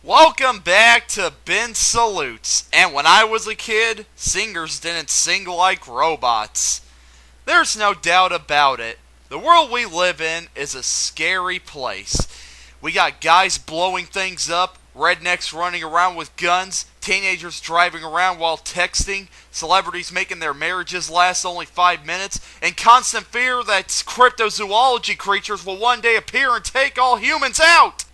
Welcome back to Ben Salutes. And when I was a kid, singers didn't sing like robots. There's no doubt about it. The world we live in is a scary place. We got guys blowing things up, rednecks running around with guns, teenagers driving around while texting, celebrities making their marriages last only 5 minutes, and constant fear that cryptozoology creatures will one day appear and take all humans out.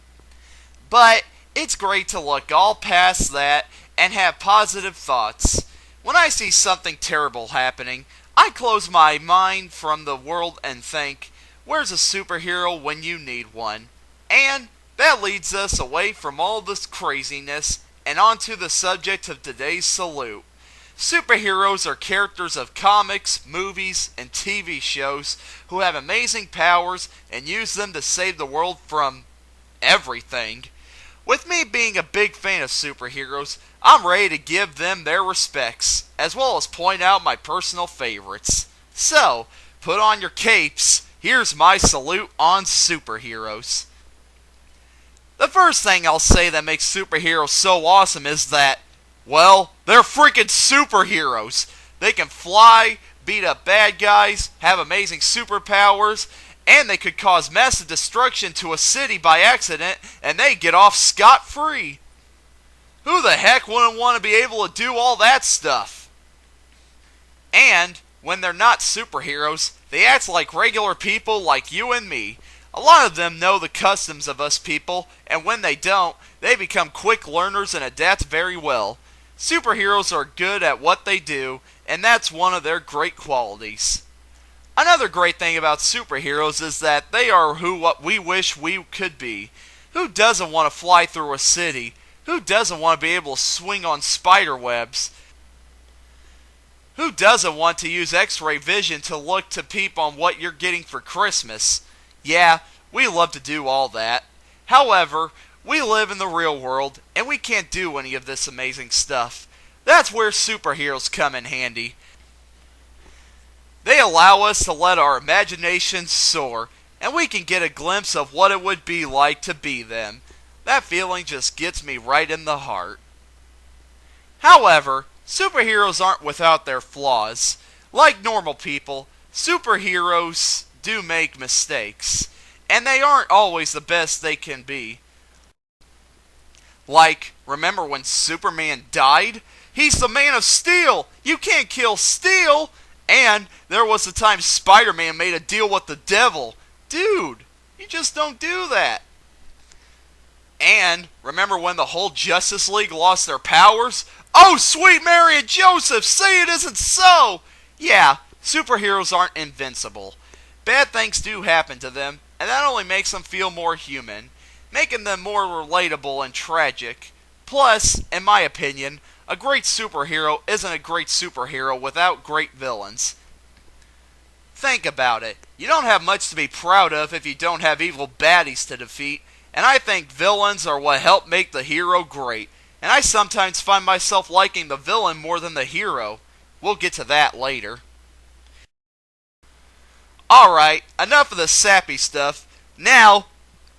But it's great to look all past that and have positive thoughts. When I see something terrible happening, I close my mind from the world and think, where's a superhero when you need one? And that leads us away from all this craziness and onto the subject of today's salute. Superheroes are characters of comics, movies, and TV shows who have amazing powers and use them to save the world from everything. With me being a big fan of superheroes, I'm ready to give them their respects, as well as point out my personal favorites. So, put on your capes, here's my salute on superheroes. The first thing I'll say that makes superheroes so awesome is that, well, they're freaking superheroes. They can fly, beat up bad guys, have amazing superpowers, and they could cause massive destruction to a city by accident, and they get off scot-free. Who the heck wouldn't want to be able to do all that stuff? And, when they're not superheroes, they act like regular people like you and me. A lot of them know the customs of us people, and when they don't, they become quick learners and adapt very well. Superheroes are good at what they do, and that's one of their great qualities. Another great thing about superheroes is that they are what we wish we could be. Who doesn't want to fly through a city? Who doesn't want to be able to swing on spider webs? Who doesn't want to use X-ray vision to look to peep on what you're getting for Christmas? Yeah, we love to do all that. However, we live in the real world, and we can't do any of this amazing stuff. That's where superheroes come in handy. They allow us to let our imaginations soar, and we can get a glimpse of what it would be like to be them. That feeling just gets me right in the heart. However, superheroes aren't without their flaws. Like normal people, superheroes do make mistakes, and they aren't always the best they can be. Like, remember when Superman died? He's the Man of Steel! You can't kill Steel! And there was the time Spider-Man made a deal with the devil. Dude, you just don't do that. And remember when the whole Justice League lost their powers? Oh, sweet Mary and Joseph, say it isn't so! Yeah, superheroes aren't invincible. Bad things do happen to them, and that only makes them feel more human, making them more relatable and tragic. Plus, in my opinion, a great superhero isn't a great superhero without great villains. Think about it. You don't have much to be proud of if you don't have evil baddies to defeat, and I think villains are what help make the hero great, and I sometimes find myself liking the villain more than the hero. We'll get to that later. Alright, enough of the sappy stuff. Now,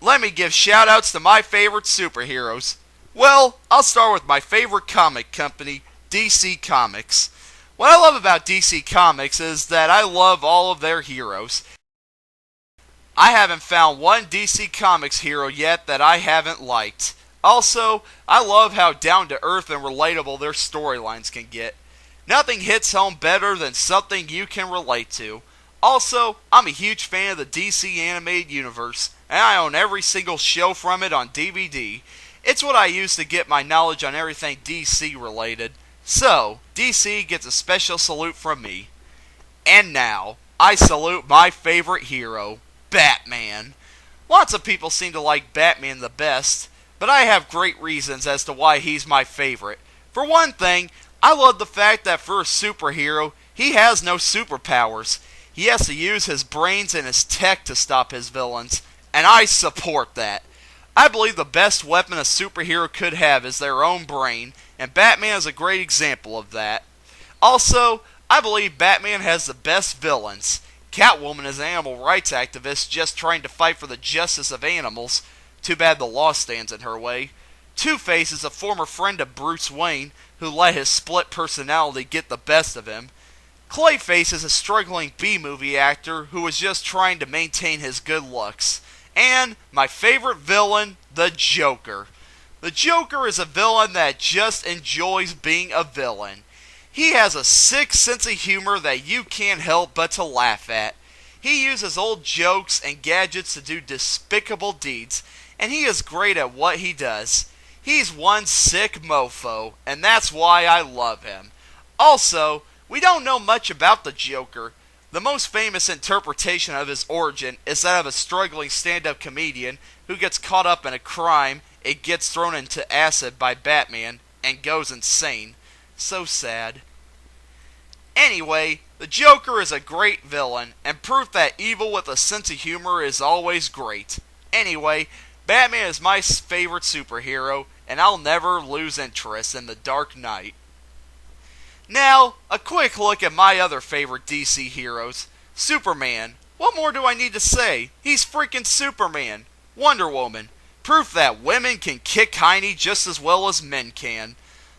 let me give shoutouts to my favorite superheroes. Well, I'll start with my favorite comic company, DC Comics. What I love about DC Comics is that I love all of their heroes. I haven't found one DC Comics hero yet that I haven't liked. Also, I love how down-to-earth and relatable their storylines can get. Nothing hits home better than something you can relate to. Also, I'm a huge fan of the DC animated universe, and I own every single show from it on DVD. It's what I use to get my knowledge on everything DC related. So, DC gets a special salute from me. And now, I salute my favorite hero, Batman. Lots of people seem to like Batman the best, but I have great reasons as to why he's my favorite. For one thing, I love the fact that for a superhero, he has no superpowers. He has to use his brains and his tech to stop his villains, and I support that. I believe the best weapon a superhero could have is their own brain, and Batman is a great example of that. Also, I believe Batman has the best villains. Catwoman is an animal rights activist just trying to fight for the justice of animals. Too bad the law stands in her way. Two-Face is a former friend of Bruce Wayne who let his split personality get the best of him. Clayface is a struggling B-movie actor who was just trying to maintain his good looks. And my favorite villain, the Joker. The Joker is a villain that just enjoys being a villain. He has a sick sense of humor that you can't help but to laugh at. He uses old jokes and gadgets to do despicable deeds, and he is great at what he does. He's one sick mofo, and that's why I love him. Also, we don't know much about the Joker. The most famous interpretation of his origin is that of a struggling stand-up comedian who gets caught up in a crime, it gets thrown into acid by Batman, and goes insane. So sad. Anyway, the Joker is a great villain, and proof that evil with a sense of humor is always great. Anyway, Batman is my favorite superhero, and I'll never lose interest in the Dark Knight. Now, a quick look at my other favorite DC heroes. Superman. What more do I need to say? He's freaking Superman. Wonder Woman. Proof that women can kick hiney just as well as men can.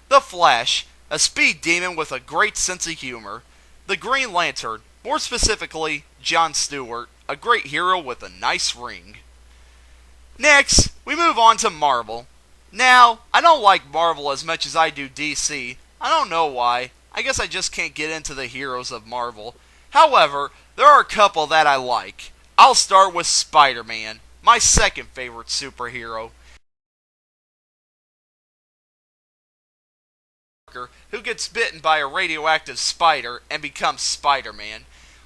The Flash. A speed demon with a great sense of humor. The Green Lantern. More specifically, Jon Stewart. A great hero with a nice ring. Next, we move on to Marvel. Now, I don't like Marvel as much as I do DC. I don't know why. I guess I just can't get into the heroes of Marvel. However, there are a couple that I like. I'll start with Spider-Man, my second favorite superhero. Who gets bitten by a radioactive spider and becomes Spider-Man.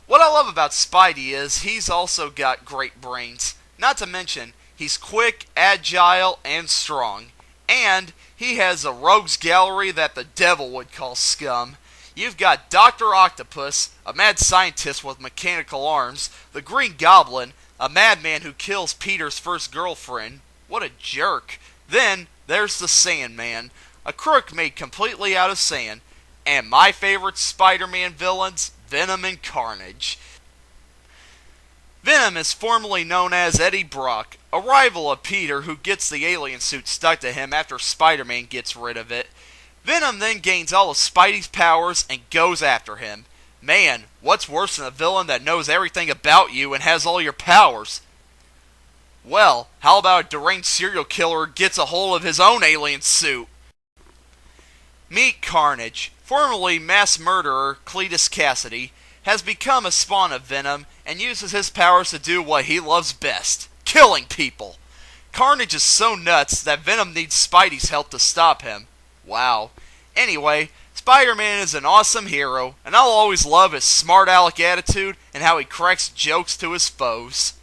What I love about Spidey is he's also got great brains. Not to mention, he's quick, agile, and strong. And he has a rogues gallery that the devil would call scum. You've got Dr. Octopus, a mad scientist with mechanical arms, the Green Goblin, a madman who kills Peter's first girlfriend. What a jerk. Then there's the Sandman, a crook made completely out of sand. And my favorite Spider-Man villains, Venom and Carnage. Venom is formerly known as Eddie Brock, a rival of Peter who gets the alien suit stuck to him after Spider-Man gets rid of it. Venom then gains all of Spidey's powers and goes after him. Man, what's worse than a villain that knows everything about you and has all your powers? Well, how about a deranged serial killer who gets a hold of his own alien suit? Meet Carnage, formerly mass murderer Cletus Cassidy, has become a spawn of Venom and uses his powers to do what he loves best, killing people. Carnage is so nuts that Venom needs Spidey's help to stop him. Wow. Anyway, Spider-Man is an awesome hero, and I'll always love his smart aleck attitude and how he cracks jokes to his foes.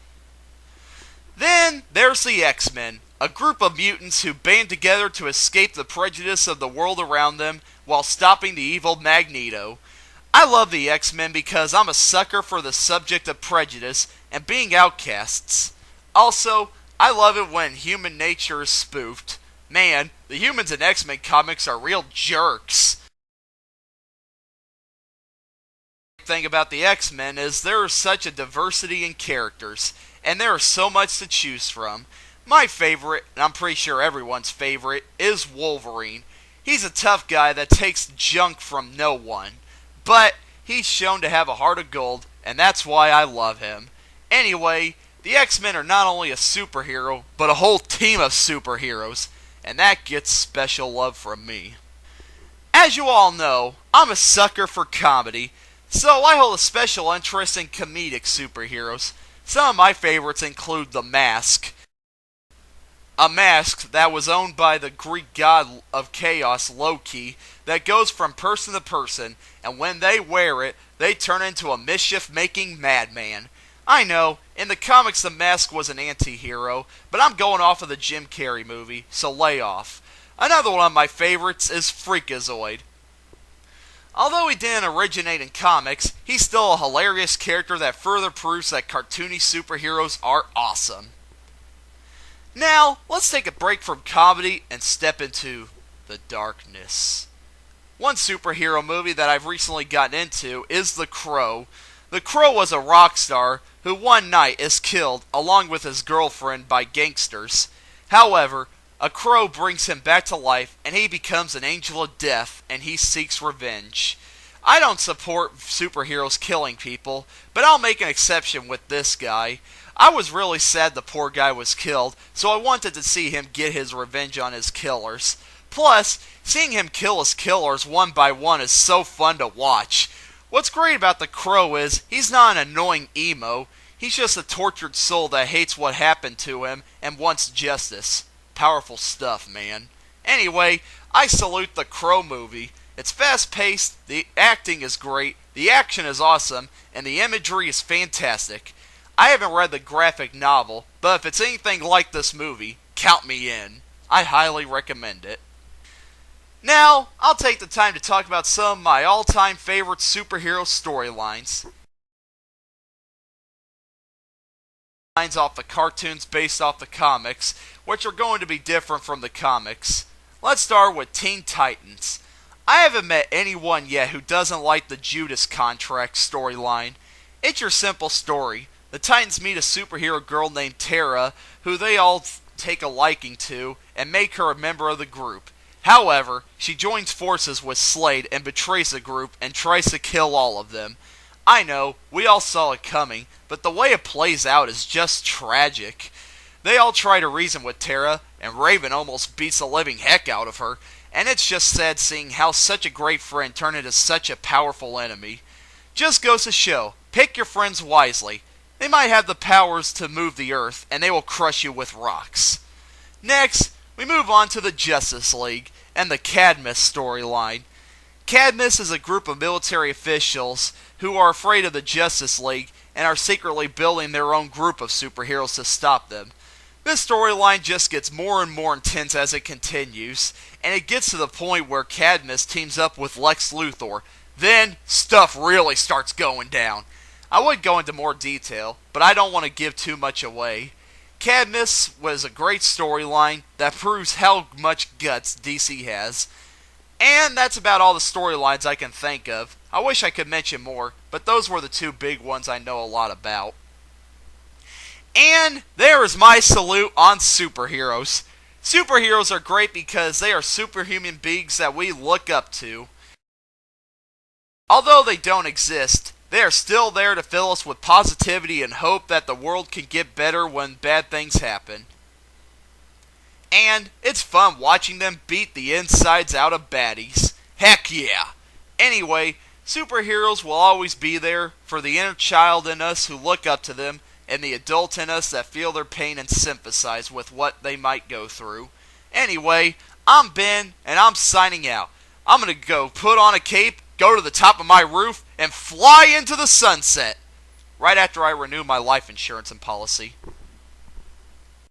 Then there's the X-Men, a group of mutants who band together to escape the prejudice of the world around them while stopping the evil Magneto. I love the X-Men because I'm a sucker for the subject of prejudice and being outcasts. Also, I love it when human nature is spoofed. Man, the humans in X-Men comics are real jerks. The thing about the X-Men is there is such a diversity in characters, and there is so much to choose from. My favorite, and I'm pretty sure everyone's favorite, is Wolverine. He's a tough guy that takes junk from no one. But he's shown to have a heart of gold, and that's why I love him. Anyway, the X-Men are not only a superhero, but a whole team of superheroes, and that gets special love from me. As you all know, I'm a sucker for comedy, so I hold a special interest in comedic superheroes. Some of my favorites include The Mask, a mask that was owned by the Greek god of chaos, Loki, that goes from person to person, and when they wear it, they turn into a mischief-making madman. I know, in the comics the Mask was an anti-hero, but I'm going off of the Jim Carrey movie, so lay off. Another one of my favorites is Freakazoid. Although he didn't originate in comics, he's still a hilarious character that further proves that cartoony superheroes are awesome. Now, let's take a break from comedy and step into the darkness. One superhero movie that I've recently gotten into is The Crow. The Crow was a rock star who one night is killed along with his girlfriend by gangsters. However, A crow brings him back to life, and he becomes an angel of death, and he seeks revenge. I don't support superheroes killing people, but I'll make an exception with this guy. I was really sad the poor guy was killed, so I wanted to see him get his revenge on his killers. Plus, seeing him kill his killers one by one is so fun to watch. What's great about the Crow is he's not an annoying emo. He's just a tortured soul that hates what happened to him and wants justice. Powerful stuff, man. Anyway, I salute the Crow movie. It's fast-paced, the acting is great, the action is awesome, and the imagery is fantastic. I haven't read the graphic novel, but if it's anything like this movie, count me in. I highly recommend it. Now, I'll take the time to talk about some of my all-time favorite superhero storylines. Lines off the cartoons based off the comics, which are going to be different from the comics. Let's start with Teen Titans. I haven't met anyone yet who doesn't like the Judas Contract storyline. It's your simple story. The Titans meet a superhero girl named Tara, who they all take a liking to, and make her a member of the group. However, she joins forces with Slade and betrays the group and tries to kill all of them. I know, we all saw it coming, but the way it plays out is just tragic. They all try to reason with Tara, and Raven almost beats the living heck out of her, and it's just sad seeing how such a great friend turned into such a powerful enemy. Just goes to show, pick your friends wisely. They might have the powers to move the earth, and they will crush you with rocks. Next, we move on to the Justice League and the Cadmus storyline. Cadmus is a group of military officials who are afraid of the Justice League and are secretly building their own group of superheroes to stop them. This storyline just gets more and more intense as it continues, and it gets to the point where Cadmus teams up with Lex Luthor. Then, stuff really starts going down. I would go into more detail, but I don't want to give too much away. Cadmus was a great storyline that proves how much guts DC has. And that's about all the storylines I can think of. I wish I could mention more, but those were the two big ones I know a lot about. And there is my salute on superheroes. Superheroes are great because they are superhuman beings that we look up to. Although they don't exist, they are still there to fill us with positivity and hope that the world can get better when bad things happen. And it's fun watching them beat the insides out of baddies. Heck yeah! Anyway, superheroes will always be there for the inner child in us who look up to them, and the adult in us that feel their pain and sympathize with what they might go through. Anyway, I'm Ben, and I'm signing out. I'm gonna go put on a cape, go to the top of my roof, and fly into the sunset. Right after I renew my life insurance and policy.